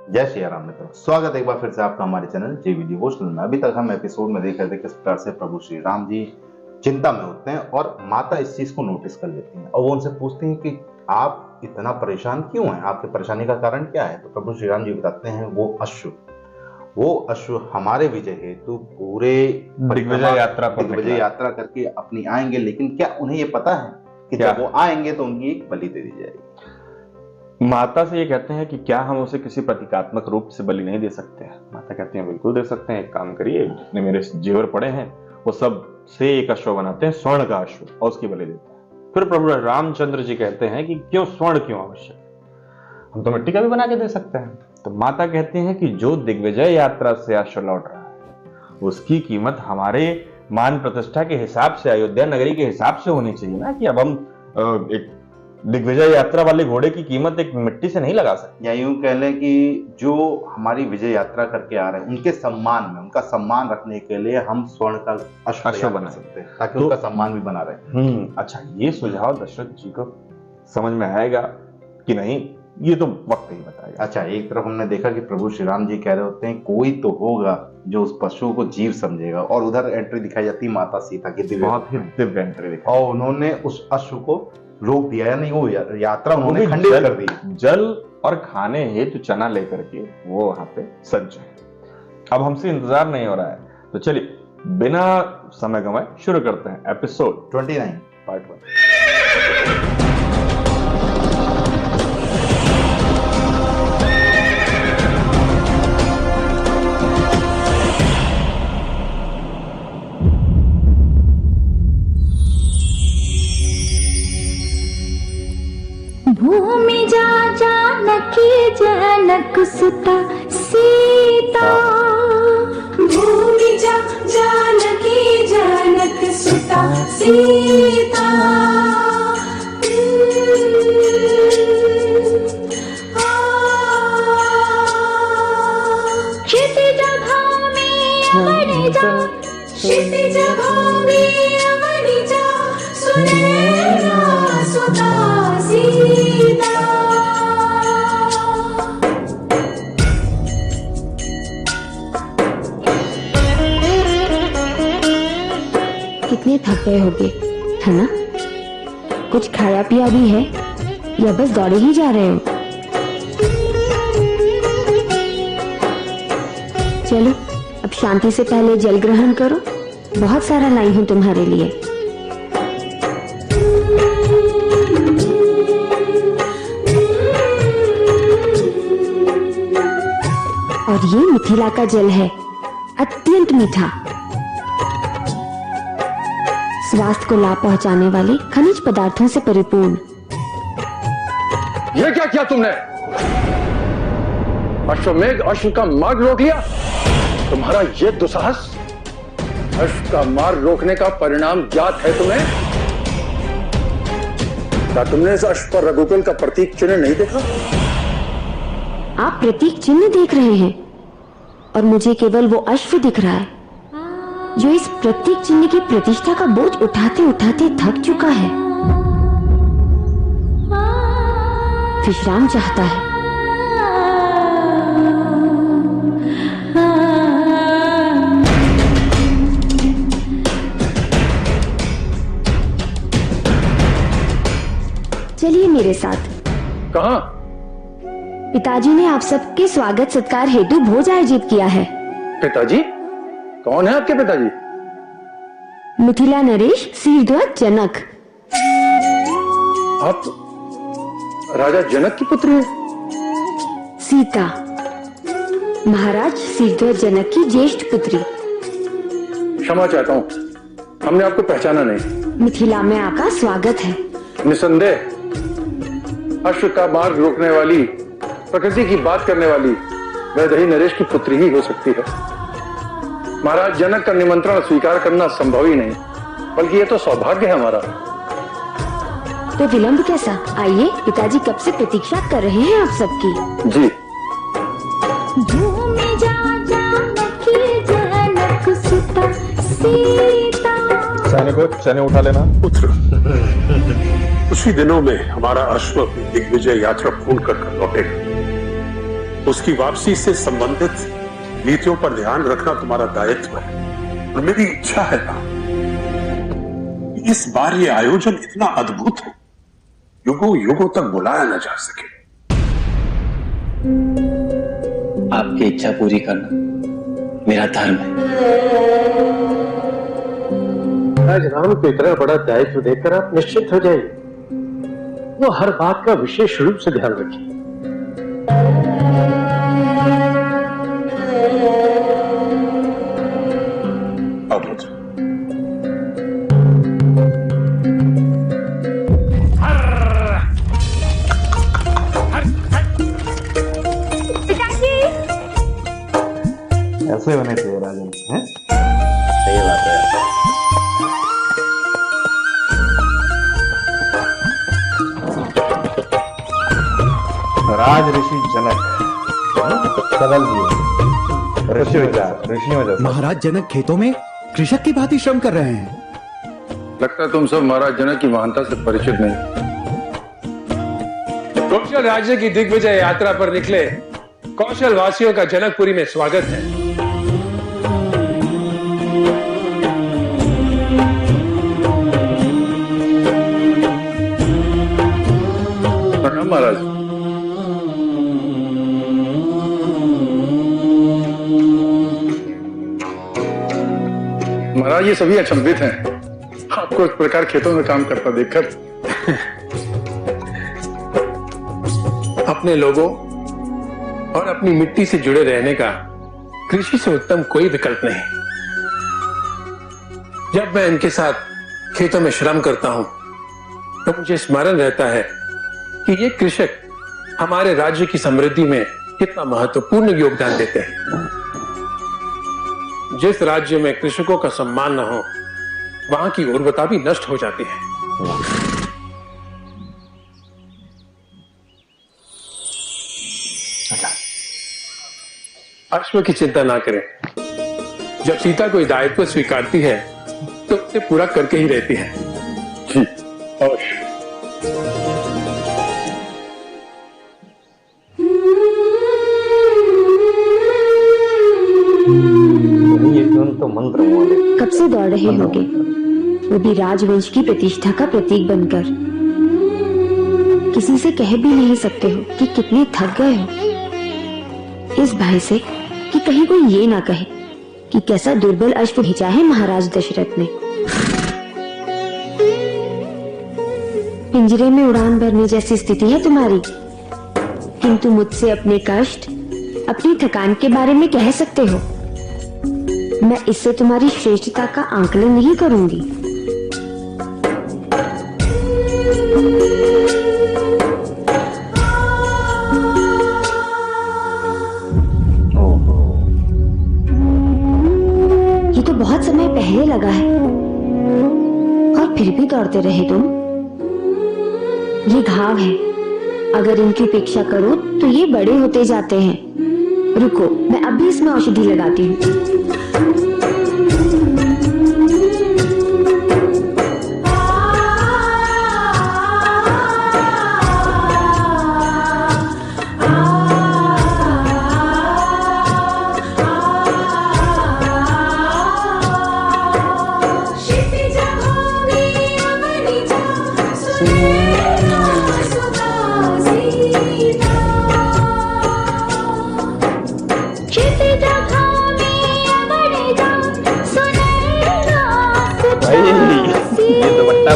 जय श्री राम मित्रों, स्वागत है एक बार फिर से आपका हमारे चैनल जेवी डिवोशनल में। अभी तक हम एपिसोड में देख रहे थे किस प्रकार से प्रभु श्री राम जी चिंता में होते हैं और माता इस चीज को नोटिस कर लेती हैं और वो उनसे पूछती हैं कि आप इतना परेशान क्यों हैं, आपकी परेशानी का कारण क्या है। तो प्रभु श्री राम जी बताते हैं वो अश्व हमारे विजय हेतु पूरे दिग्विजय यात्रा करके अपनी आएंगे, लेकिन क्या उन्हें ये पता है कि जब वो आएंगे तो उनकी एक बलि दे दी जाएगी। माता से ये कहते हैं कि क्या हम उसे किसी प्रतीकात्मक रूप से बलि नहीं दे सकते हैं। माता कहती हैं बिल्कुल दे सकते हैं, एक काम करिए, जितने मेरे जेवर पड़े हैं वो सब से एक अश्व बनाते हैं, स्वर्ण का अश्व, और उसकी बलि देते हैं। फिर प्रभु रामचंद्र जी कहते हैं कि क्यों स्वर्ण क्यों आवश्यक, हम तो मिट्टी का भी बना के दे सकते हैं। तो माता कहती हैं कि जो दिग्विजय यात्रा से अश्व लौट रहा है उसकी कीमत हमारे मान प्रतिष्ठा के हिसाब से, अयोध्या नगरी के हिसाब से होनी चाहिए ना, कि अब हम एक दिग्विजय यात्रा वाले घोड़े की कीमत एक मिट्टी से नहीं लगा सकते। या यूं कह लें कि जो हमारी विजय यात्रा करके आ रहे हैं उनके सम्मान में, उनका सम्मान रखने के लिए हम स्वर्ण का अश्व बना सकते हैं ताकि उनका सम्मान भी बना रहे। अच्छा, ये सुझाव दशरथ जी को समझ में आएगा कि नहीं, ये तो वक्त ही बताएगा। अच्छा, एक तरफ हमने देखा कि प्रभु श्री राम जी कह रहे होते हैं कोई तो होगा जो उस पशु को जीव समझेगा, और उधर एंट्री दिखाई जाती है माता सीता की, बहुत ही दिव्य एंट्री दिखाई, और उन्होंने उस अश्व को रोक दिया, या नहीं वो यात्रा उन्होंने खंडित कर दी। जल और खाने हेतु चना लेकर के वो वहां पे सज्ज है। अब हमसे इंतजार नहीं हो रहा है, तो चलिए बिना समय गंवाए शुरू करते हैं एपिसोड 29 पार्ट 1। भूमि जा जानकी जनक सुता सीता, भूमि जा जानकी जनक सुता सीता। क्षितिज भूमि अवनि जा, क्षितिज भूमि अवनि जा, सुनैना सुता सीता। कितने थके होगे, है ना? कुछ खाया पिया भी है या बस दौड़े ही जा रहे हो? चलो अब शांति से पहले जल ग्रहण करो, बहुत सारा लाई हूं तुम्हारे लिए। और ये मिथिला का जल है, अत्यंत मीठा, स्वास्थ्य को लाभ पहुंचाने वाले खनिज पदार्थों से परिपूर्ण। ये क्या किया तुमने? अश्वमेघ अश्व का मार्ग रोक लिया। तुम्हारा ये दुस्साहस, अश्व का मार्ग रोकने का परिणाम ज्ञात है तुम्हें? क्या तुमने इस अश्व पर रघुकुल का प्रतीक चिन्ह नहीं देखा? आप प्रतीक चिन्ह देख रहे हैं और मुझे केवल वो अश्व दिख रहा है जो इस प्रतीक चिन्ह की प्रतिष्ठा का बोझ उठाते उठाते थक चुका है, विश्राम चाहता है। चलिए मेरे साथ। कहां? पिताजी ने आप सबके स्वागत सत्कार हेतु भोज आयोजित किया है। पिताजी? कौन है आपके पिताजी? मिथिला नरेश शीर्ध्वज जनक। आप राजा जनक की पुत्री है? सीता महाराज शीर्ध्वज जनक की ज्येष्ठ पुत्री। क्षमा चाहता हूँ, हमने आपको पहचाना नहीं। मिथिला में आपका स्वागत है। निसंदेह अश्व का मार्ग रोकने वाली, प्रकृति की बात करने वाली वैदेही नरेश की पुत्री ही हो सकती है। महाराज जनक का निमंत्रण स्वीकार करना संभव ही नहीं, बल्कि ये तो सौभाग्य है हमारा। तो विलंब कैसा? आइए, पिताजी कब से प्रतीक्षा कर रहे हैं आप सबकी। जी। भूमि जा जानकी जनक सुता सीता। सैनिकों, सैन्य उठा लेना। पुत्र, उसी दिनों में हमारा अश्व दिग्विजय यात्रा पूर्ण कर लौटेगा। उसकी वापसी से संबंधित नीतियों पर ध्यान रखना तुम्हारा दायित्व है। और मेरी इच्छा है ना, इस बार ये आयोजन इतना अद्भुत हो, युगों युगों तक बुलाया न जा सके। आपकी इच्छा पूरी करना मेरा धर्म है। आज राम को इतना बड़ा दायित्व देकर आप निश्चित हो जाइए, वो हर बात का विशेष रूप से ध्यान रखिए। ऐसे होने चाहिए राजन, हैं? सही बात है। राज ऋषि जनक सरल जी, ऋषि विचार, ऋषियों जैसा। महाराज जनक खेतों में कृषक की भांति श्रम कर रहे हैं। लगता है तुम सब महाराज जनक की महानता से परिचित नहीं। कौशल राज्य की दिग्विजय यात्रा पर निकले कौशल वासियों का जनकपुरी में स्वागत है। प्रणाम महाराज। महाराज ये सभी अचंभित हैं आपको इस प्रकार खेतों में काम करता देखकर। अपने लोगों और अपनी मिट्टी से जुड़े रहने का कृषि से उत्तम कोई विकल्प नहीं। जब मैं इनके साथ खेतों में श्रम करता हूं तो मुझे स्मरण रहता है कि ये कृषक हमारे राज्य की समृद्धि में कितना महत्वपूर्ण योगदान देते हैं। जिस राज्य में कृषकों का सम्मान न हो, वहां की उर्वरता भी नष्ट हो जाती है। अश्व की चिंता ना करें। जब सीता कोई दायित्व स्वीकारती है तो उसे पूरा करके ही रहती है। जी अवश्य। तो मंत्र वाले कब से दौड़ रहे होगे, वो भी राजवंश की प्रतिष्ठा का प्रतीक बनकर। किसी से कह भी नहीं सकते हो कि कितने थक गए हो, इस भय से कि कहीं कोई ये ना कहे कि कैसा दुर्बल अश्व भेजा है महाराज दशरथ ने। पिंजरे में उड़ान भरने जैसी स्थिति है तुम्हारी, किंतु मुझसे अपने कष्ट, अपनी थकान के बारे में कह सकते हो। मैं इससे तुम्हारी श्रेष्ठता का आंकलन नहीं करूंगी। ये तो बहुत समय पहले लगा है और फिर भी दौड़ते रहे तुम। ये घाव है, अगर इनकी उपेक्षा करो तो ये बड़े होते जाते हैं। रुको, मैं अभी इसमें औषधि लगाती हूँ।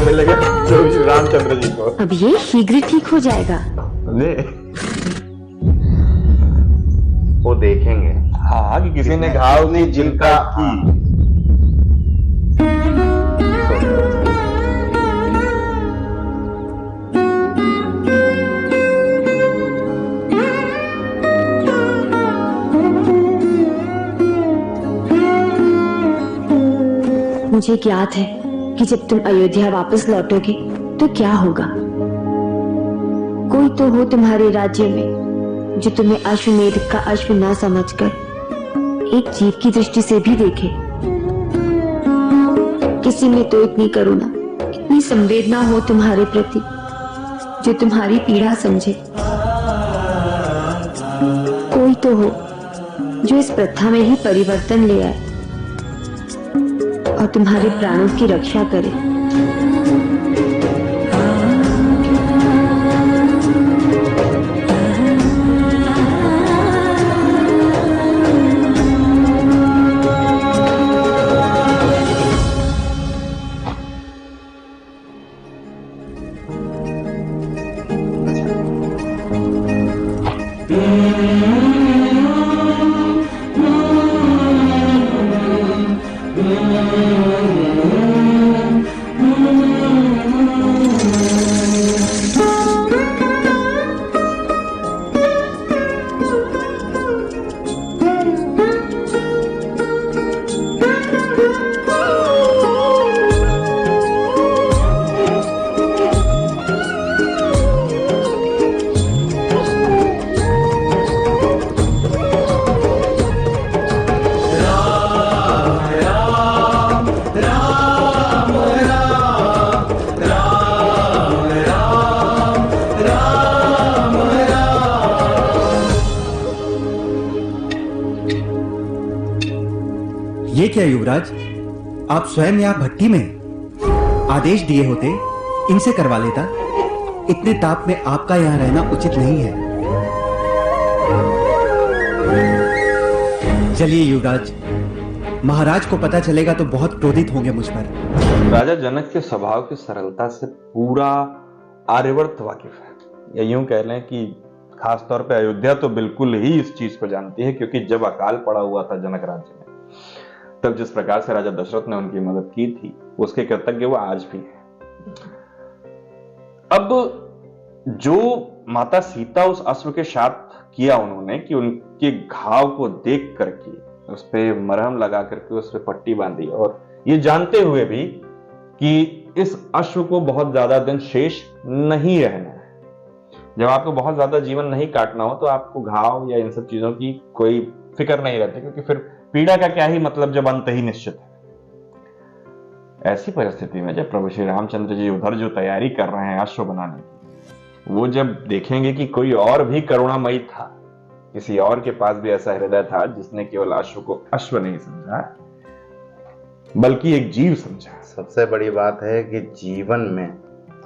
मिलेगा श्री रामचंद्र जी को। अब ये शीघ्र ठीक हो जाएगा। वो देखेंगे हाँ कि किसी ने घाव ने जिनका की। मुझे ज्ञात है कि जब तुम अयोध्या वापस लौटोगे तो क्या होगा। कोई तो हो तुम्हारे राज्य में जो तुम्हें अश्वमेध का अश्व न समझकर एक जीव की दृष्टि से भी देखे। किसी में तो इतनी करुणा, इतनी संवेदना हो तुम्हारे प्रति जो तुम्हारी पीड़ा समझे। कोई तो हो जो इस प्रथा में ही परिवर्तन ले आए और तुम्हारे प्राणों की रक्षा करे। ये क्या युवराज, आप स्वयं यहाँ भट्टी में आदेश दिए होते इनसे करवा लेता। इतने ताप में आपका यहाँ रहना उचित नहीं है। चलिए युवराज, महाराज को पता चलेगा तो बहुत क्रोधित होंगे मुझ पर। राजा जनक के स्वभाव की सरलता से पूरा आर्यवर्त वाकिफ है, या यूं कह लें कि खास तौर पे अयोध्या तो बिल्कुल ही इस चीज को जानती है, क्योंकि जब अकाल पड़ा हुआ था जनक राज्य में, तब जिस प्रकार से राजा दशरथ ने उनकी मदद की थी, उसके कृतज्ञ वो आज भी है। अब जो माता सीता उस अश्व के साथ किया उन्होंने कि उनके घाव को देख करके उस पे मरहम लगा करके उस पे पट्टी बांधी, और ये जानते हुए भी कि इस अश्व को बहुत ज्यादा दिन शेष नहीं रहना है। जब आपको बहुत ज्यादा जीवन नहीं काटना हो तो आपको घाव या इन सब चीजों की कोई फिक्र नहीं रहती, क्योंकि फिर पीड़ा का क्या ही मतलब जब अंत ही निश्चित है। ऐसी परिस्थिति में जब प्रभु श्री रामचंद्र जी उधर जो तैयारी कर रहे हैं अश्व बनाने की, वो जब देखेंगे कि कोई और भी करुणामयी था, किसी और के पास भी ऐसा हृदय था जिसने केवल अश्व को अश्व नहीं समझा बल्कि एक जीव समझा। सबसे बड़ी बात है कि जीवन में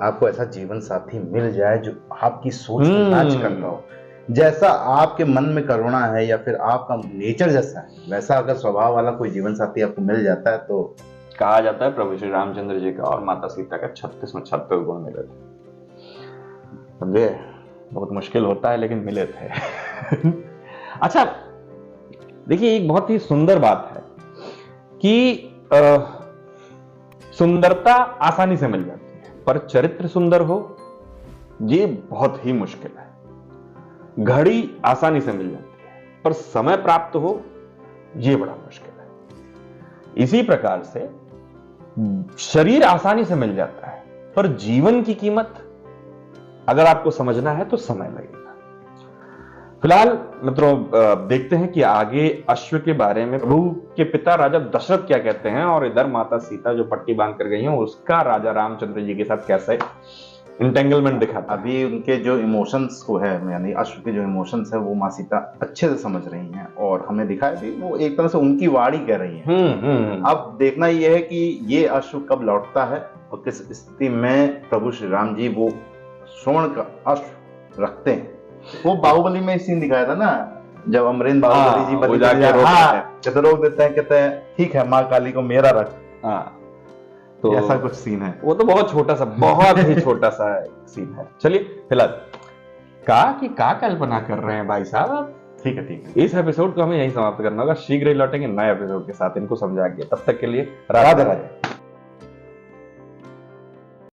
आपको ऐसा जीवन साथी मिल जाए जो आपकी सोच को मैच करता हो। जैसा आपके मन में करुणा है या फिर आपका नेचर जैसा है, वैसा अगर स्वभाव वाला कोई जीवन साथी आपको मिल जाता है तो कहा जाता है प्रभु श्री रामचंद्र जी का और माता सीता का 36 में 36 गुण मिले थे। समझे, बहुत मुश्किल होता है लेकिन मिले थे। अच्छा देखिए, एक बहुत ही सुंदर बात है कि सुंदरता आसानी से मिल जाती है, पर चरित्र सुंदर हो ये बहुत ही मुश्किल है। घड़ी आसानी से मिल जाती है, पर समय प्राप्त हो यह बड़ा मुश्किल है। इसी प्रकार से शरीर आसानी से मिल जाता है, पर जीवन की कीमत अगर आपको समझना है तो समय लगेगा। फिलहाल मित्रों देखते हैं कि आगे अश्व के बारे में प्रभु के पिता राजा दशरथ क्या कहते हैं, और इधर माता सीता जो पट्टी बांध कर गई हैं उसका राजा रामचंद्र जी के साथ कैसे इंटेंगलमेंट दिखाता। अभी उनके जो इमोशंस को है, यानी अश्व के जो इमोशंस है वो माँ सीता अच्छे से समझ रही हैं और हमें दिखाया भी वो एक तरह से उनकी वाणी कह रही हैं। अब देखना ये है कि ये अश्व कब लौटता है और किस स्थिति में प्रभु श्री राम जी वो स्वर्ण का अश्व रखते हैं। वो बाहुबली में सीन दिखाया था ना, जब अमरेंद्र बाहुबली जी रोक देते हैं, कहते हैं ठीक है माँ काली को मेरा रख। तो ऐसा कुछ सीन है। वो तो बहुत छोटा सा, बहुत ही छोटा सा सीन है। चलिए फिलहाल का कल्पना कर रहे हैं भाई साहब। ठीक है, इस एपिसोड को हमें यही समाप्त करना होगा। शीघ्र ही लौटेंगे नए एपिसोड के साथ, इनको समझा के। तब तक के लिए राधे राधे।